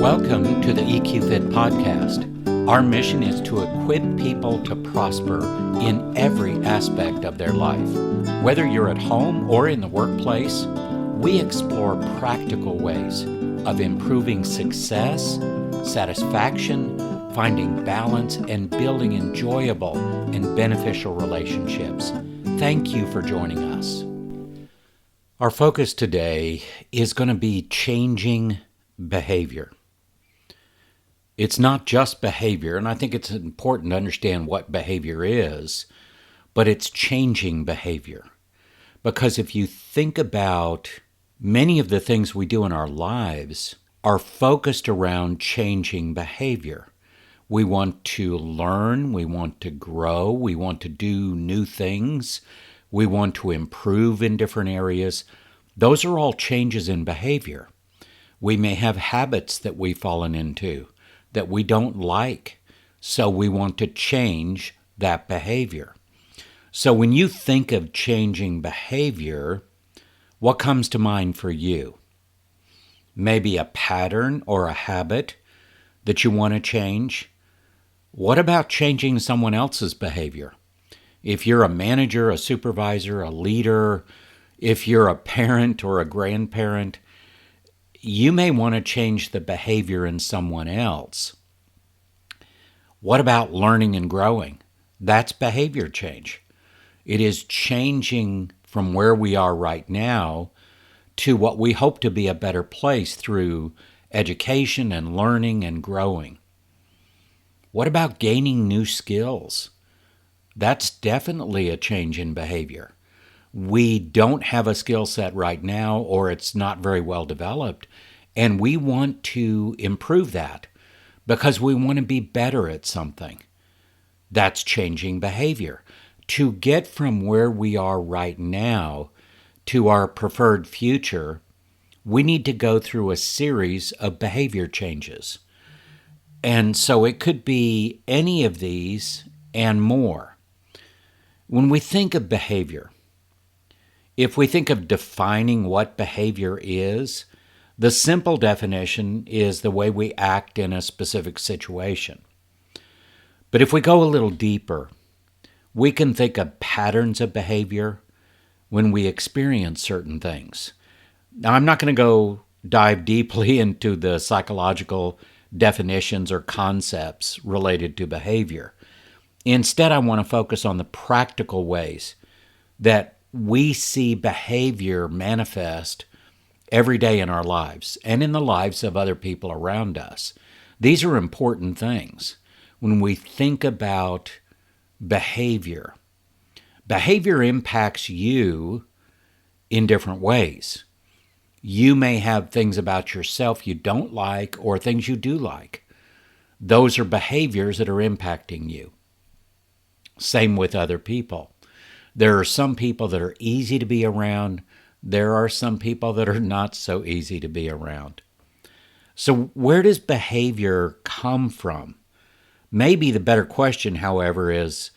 Welcome to the EQ Fit podcast. Our mission is to equip people to prosper in every aspect of their life. Whether you're at home or in the workplace, we explore practical ways of improving success, satisfaction, finding balance, and building enjoyable and beneficial relationships. Thank you for joining us. Our focus today is going to be changing behavior. It's not just behavior, and I think it's important to understand what behavior is, but it's changing behavior. Because if you think about many of the things we do in our lives are focused around changing behavior. We want to learn, we want to grow, we want to do new things, we want to improve in different areas. Those are all changes in behavior. We may have habits that we've fallen into that we don't like, so we want to change that behavior. So when you think of changing behavior, what comes to mind for you? Maybe a pattern or a habit that you want to change. What about changing someone else's behavior? If you're a manager, a supervisor, a leader, if you're a parent or a grandparent, you may want to change the behavior in someone else. What about learning and growing? That's behavior change. It is changing from where we are right now to what we hope to be a better place through education and learning and growing. What about gaining new skills? That's definitely a change in behavior. We don't have a skill set right now, or it's not very well developed, and we want to improve that because we want to be better at something. That's changing behavior. To get from where we are right now to our preferred future, we need to go through a series of behavior changes. And so it could be any of these and more. When we think of behavior, if we think of defining what behavior is, the simple definition is the way we act in a specific situation. But if we go a little deeper, we can think of patterns of behavior when we experience certain things. Now, I'm not going to go dive deeply into the psychological definitions or concepts related to behavior. Instead, I want to focus on the practical ways that we see behavior manifest every day in our lives and in the lives of other people around us. These are important things. When we think about behavior, behavior impacts you in different ways. You may have things about yourself you don't like or things you do like. Those are behaviors that are impacting you. Same with other people. There are some people that are easy to be around. There are some people that are not so easy to be around. So where does behavior come from? Maybe the better question, however, is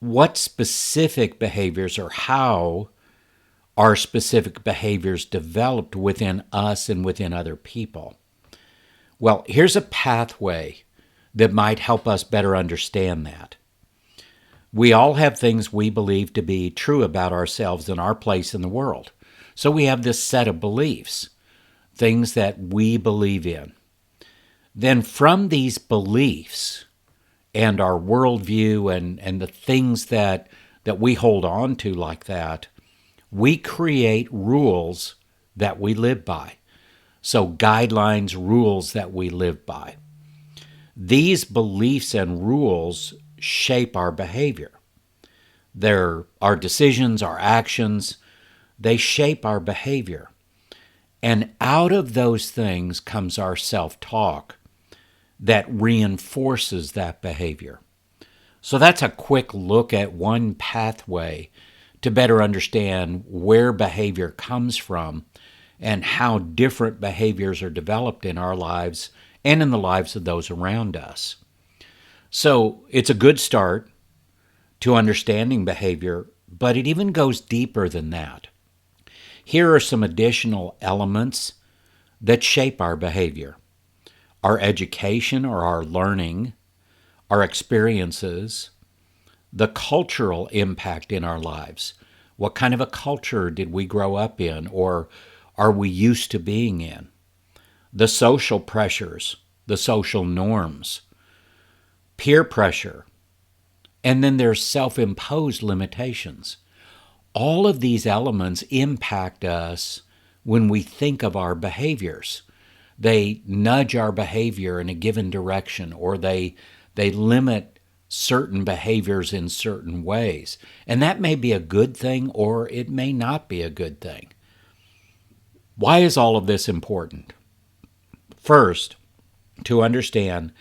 what specific behaviors or how are specific behaviors developed within us and within other people? Well, here's a pathway that might help us better understand that. We all have things we believe to be true about ourselves and our place in the world. So we have this set of beliefs, things that we believe in. Then from these beliefs and our worldview and the things that we hold on to like that, we create rules that we live by. So guidelines, rules that we live by. These beliefs and rules shape our behavior. They're our decisions, our actions, they shape our behavior. And out of those things comes our self-talk that reinforces that behavior. So that's a quick look at one pathway to better understand where behavior comes from and how different behaviors are developed in our lives and in the lives of those around us. So it's a good start to understanding behavior, but it even goes deeper than that. Here are some additional elements that shape our behavior. Our education or our learning, our experiences, the cultural impact in our lives. What kind of a culture did we grow up in or are we used to being in? The social pressures, the social norms, peer pressure, and then there's self-imposed limitations. All of these elements impact us when we think of our behaviors. They nudge our behavior in a given direction, or they limit certain behaviors in certain ways. And that may be a good thing, or it may not be a good thing. Why is all of this important? First, to understand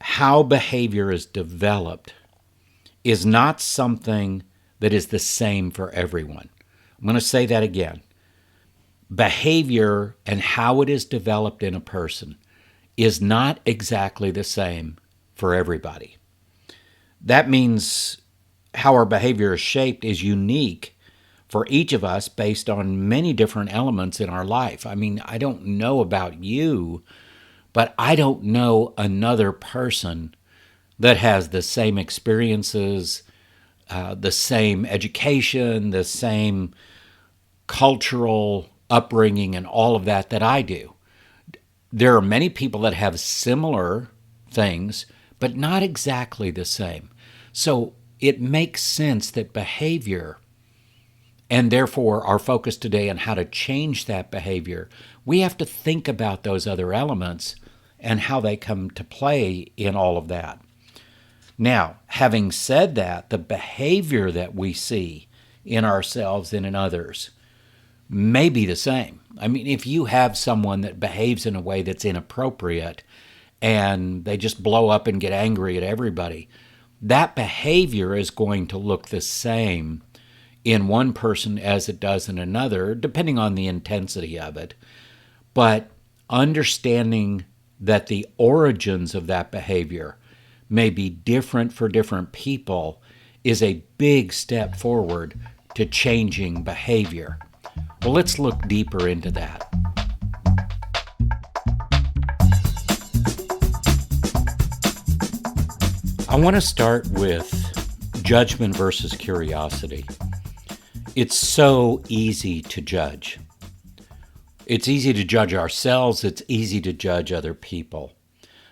how behavior is developed is not something that is the same for everyone. I'm going to say that again. Behavior and how it is developed in a person is not exactly the same for everybody. That means how our behavior is shaped is unique for each of us based on many different elements in our life. I mean, I don't know about you, but I don't know another person that has the same experiences, the same education, the same cultural upbringing, and all of that I do. There are many people that have similar things, but not exactly the same. So it makes sense that behavior, and therefore our focus today on how to change that behavior, we have to think about those other elements and how they come to play in all of that. Now, having said that, the behavior that we see in ourselves and in others may be the same. I mean, if you have someone that behaves in a way that's inappropriate and they just blow up and get angry at everybody, that behavior is going to look the same in one person as it does in another, depending on the intensity of it. But understanding that the origins of that behavior may be different for different people is a big step forward to changing behavior. Well, let's look deeper into that. I want to start with judgment versus curiosity. It's so easy to judge. It's easy to judge ourselves. It's easy to judge other people.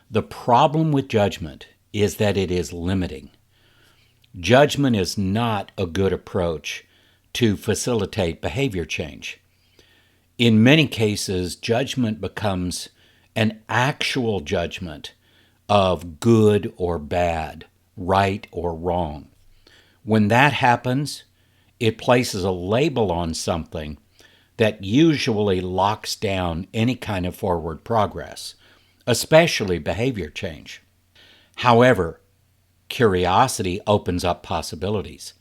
The problem with judgment is that it is limiting. Judgment is not a good approach to facilitate behavior change. In many cases, judgment becomes an actual judgment of good or bad, right or wrong. When that happens, it places a label on something that usually locks down any kind of forward progress, especially behavior change. However, curiosity opens up possibilities.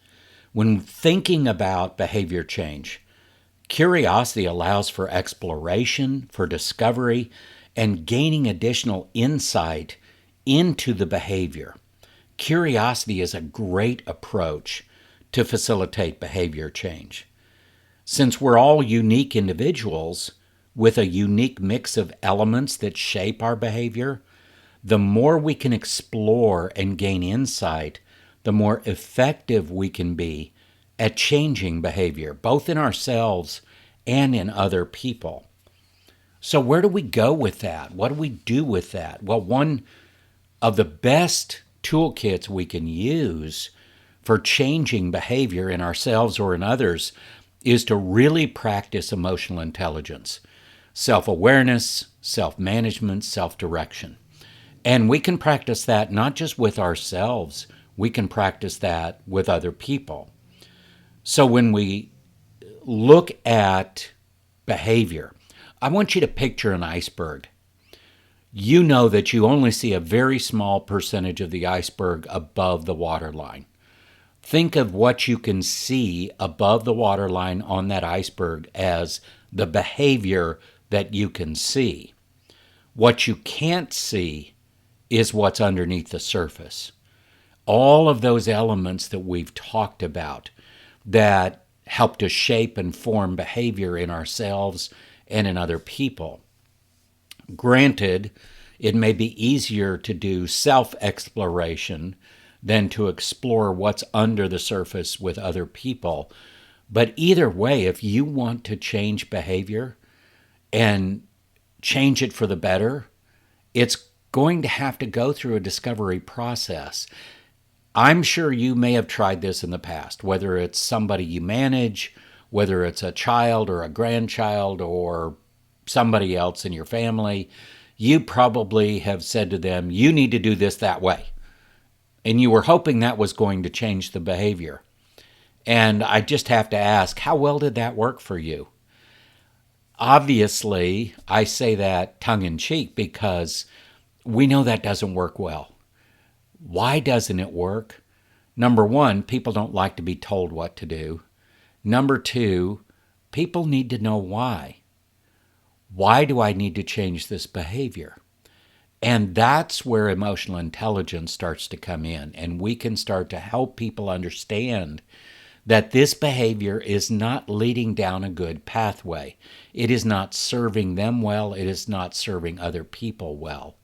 When thinking about behavior change, curiosity allows for exploration, for discovery, and gaining additional insight into the behavior. Curiosity is a great approach to facilitate behavior change. Since we're all unique individuals with a unique mix of elements that shape our behavior, the more we can explore and gain insight, the more effective we can be at changing behavior, both in ourselves and in other people. So where do we go with that? What do we do with that? Well, one of the best toolkits we can use for changing behavior in ourselves or in others is to really practice emotional intelligence, self-awareness, self-management, self-direction. And we can practice that not just with ourselves, we can practice that with other people. So when we look at behavior, I want you to picture an iceberg. You know that you only see a very small percentage of the iceberg above the waterline. Think of what you can see above the waterline on that iceberg as the behavior that you can see. What you can't see is what's underneath the surface. All of those elements that we've talked about that help to shape and form behavior in ourselves and in other people. Granted, it may be easier to do self-exploration than to explore what's under the surface with other people. But either way, if you want to change behavior and change it for the better, it's going to have to go through a discovery process. I'm sure you may have tried this in the past, whether it's somebody you manage, whether it's a child or a grandchild or somebody else in your family. You probably have said to them, you need to do this that way. And you were hoping that was going to change the behavior. And I just have to ask, how well did that work for you? Obviously, I say that tongue-in-cheek because we know that doesn't work well. Why doesn't it work? Number one, people don't like to be told what to do. Number two, people need to know why. Why do I need to change this behavior? And that's where emotional intelligence starts to come in, and we can start to help people understand that this behavior is not leading down a good pathway. It is not serving them well. It is not serving other people well.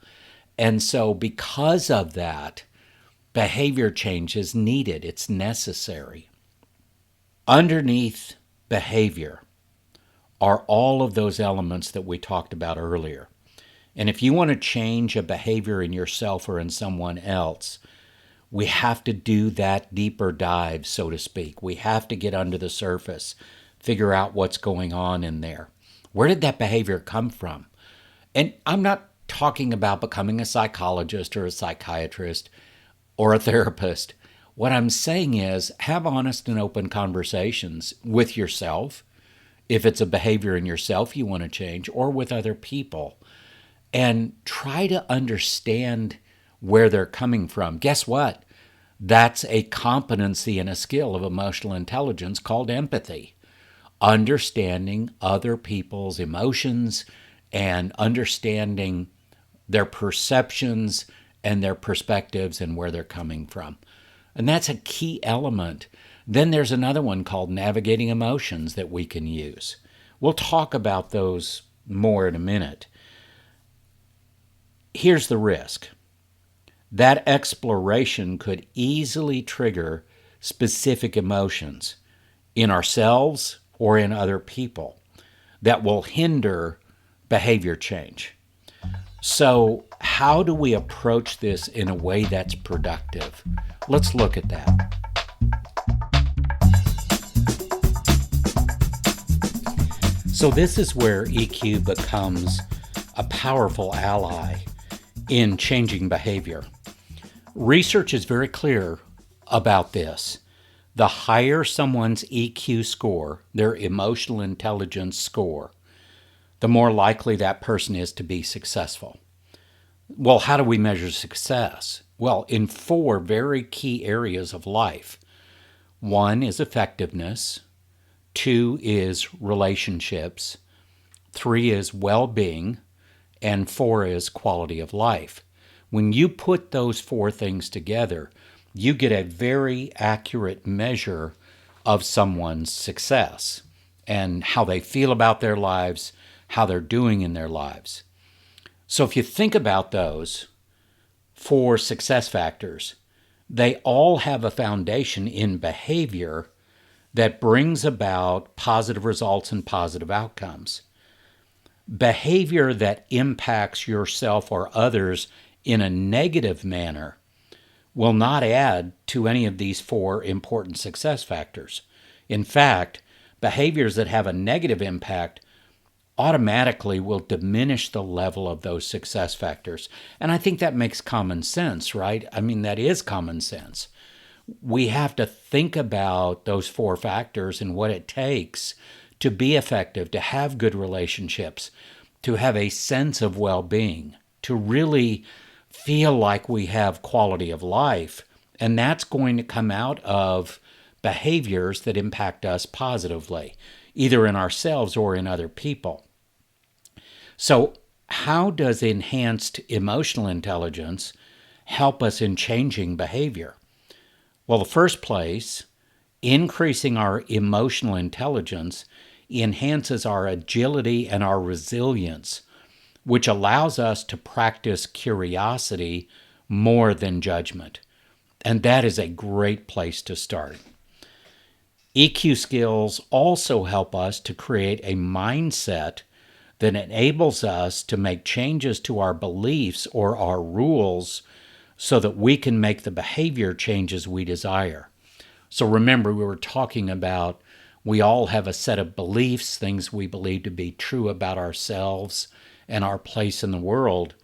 And so because of that, behavior change is needed. It's necessary. Underneath behavior are all of those elements that we talked about earlier. And if you want to change a behavior in yourself or in someone else, we have to do that deeper dive, so to speak. We have to get under the surface, figure out what's going on in there. Where did that behavior come from? And I'm not talking about becoming a psychologist or a psychiatrist or a therapist. What I'm saying is have honest and open conversations with yourself, if it's a behavior in yourself you want to change, or with other people, and try to understand where they're coming from. Guess what? That's a competency and a skill of emotional intelligence called empathy. Understanding other people's emotions and understanding their perceptions and their perspectives and where they're coming from. And that's a key element. Then there's another one called navigating emotions that we can use. We'll talk about those more in a minute. Here's the risk. That exploration could easily trigger specific emotions in ourselves or in other people that will hinder behavior change. So, how do we approach this in a way that's productive? Let's look at that. So this is where EQ becomes a powerful ally in changing behavior. Research is very clear about this. The higher someone's EQ score, their emotional intelligence score, the more likely that person is to be successful. Well, how do we measure success? Well, in 4 very key areas of life. 1 is effectiveness. 2 is relationships. 3 is well-being. And 4 is quality of life. When you put those 4 things together, you get a very accurate measure of someone's success and how they feel about their lives, how they're doing in their lives. So if you think about those 4 success factors, they all have a foundation in behavior that brings about positive results and positive outcomes. Behavior that impacts yourself or others in a negative manner will not add to any of these 4 important success factors. In fact, behaviors that have a negative impact automatically will diminish the level of those success factors. And I think that makes common sense, right? I mean, that is common sense. We have to think about those 4 factors and what it takes to be effective, to have good relationships, to have a sense of well-being, to really feel like we have quality of life. And that's going to come out of behaviors that impact us positively, either in ourselves or in other people. So, how does enhanced emotional intelligence help us in changing behavior? Well, the first place, increasing our emotional intelligence enhances our agility and our resilience. which allows us to practice curiosity more than judgment. And that is a great place to start. EQ skills also help us to create a mindset that enables us to make changes to our beliefs or our rules so that we can make the behavior changes we desire. So remember, we were talking about we all have a set of beliefs, things we believe to be true about ourselves and our place in the world.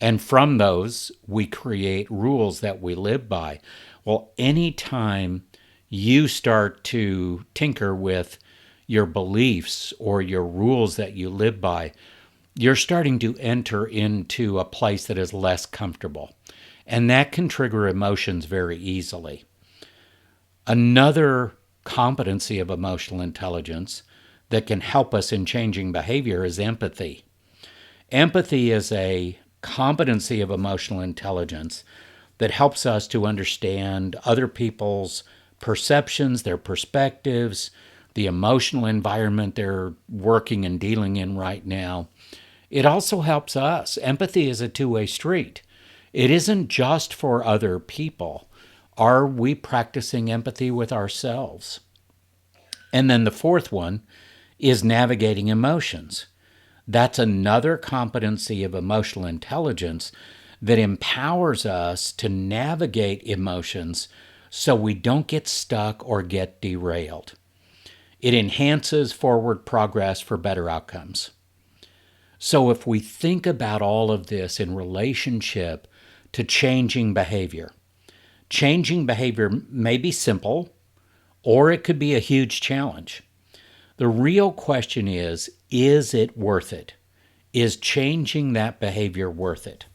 And from those, we create rules that we live by. Well, anytime you start to tinker with your beliefs or your rules that you live by, you're starting to enter into a place that is less comfortable. And that can trigger emotions very easily. Another competency of emotional intelligence that can help us in changing behavior is empathy. Empathy is a competency of emotional intelligence that helps us to understand other people's perceptions, their perspectives, the emotional environment they're working and dealing in right now. It also helps us. Empathy is a two-way street. It isn't just for other people. Are we practicing empathy with ourselves? And then the fourth one is navigating emotions. That's another competency of emotional intelligence that empowers us to navigate emotions so we don't get stuck or get derailed. It enhances forward progress for better outcomes. So if we think about all of this in relationship to changing behavior may be simple, or it could be a huge challenge. The real question is it worth it? Is changing that behavior worth it?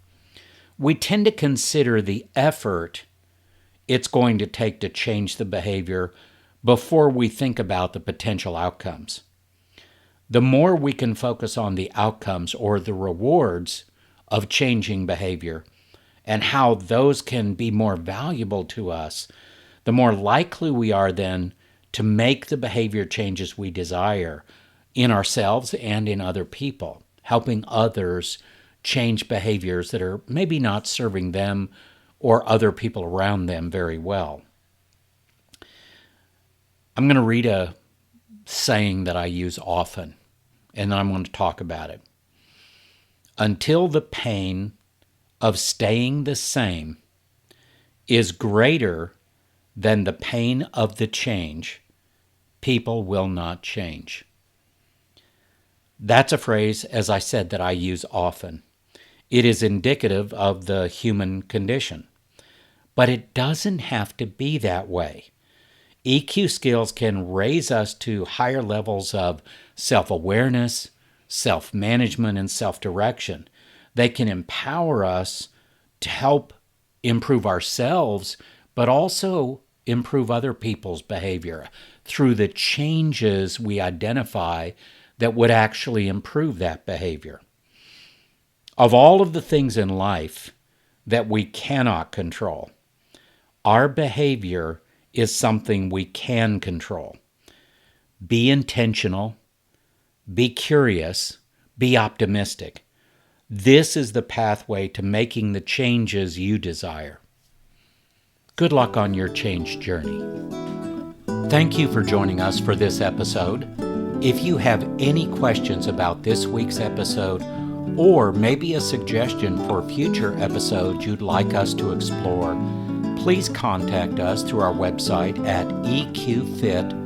We tend to consider the effort it's going to take to change the behavior before we think about the potential outcomes. The more we can focus on the outcomes or the rewards of changing behavior and how those can be more valuable to us, the more likely we are then to make the behavior changes we desire in ourselves and in other people, helping others change behaviors that are maybe not serving them or other people around them very well. I'm going to read a saying that I use often, and then I'm going to talk about it. Until the pain of staying the same is greater than the pain of the change, people will not change. That's a phrase, as I said, that I use often. It is indicative of the human condition. But it doesn't have to be that way. EQ skills can raise us to higher levels of self-awareness, self-management, and self-direction. They can empower us to help improve ourselves, but also improve other people's behavior through the changes we identify that would actually improve that behavior. Of all of the things in life that we cannot control, our behavior is something we can control. Be intentional, be curious, be optimistic. This is the pathway to making the changes you desire. Good luck on your change journey. Thank you for joining us for this episode. If you have any questions about this week's episode, or maybe a suggestion for future episodes you'd like us to explore, please contact us through our website at eqfit.org.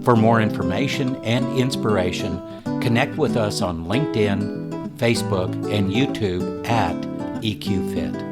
For more information and inspiration, connect with us on LinkedIn, Facebook, and YouTube at EQFit.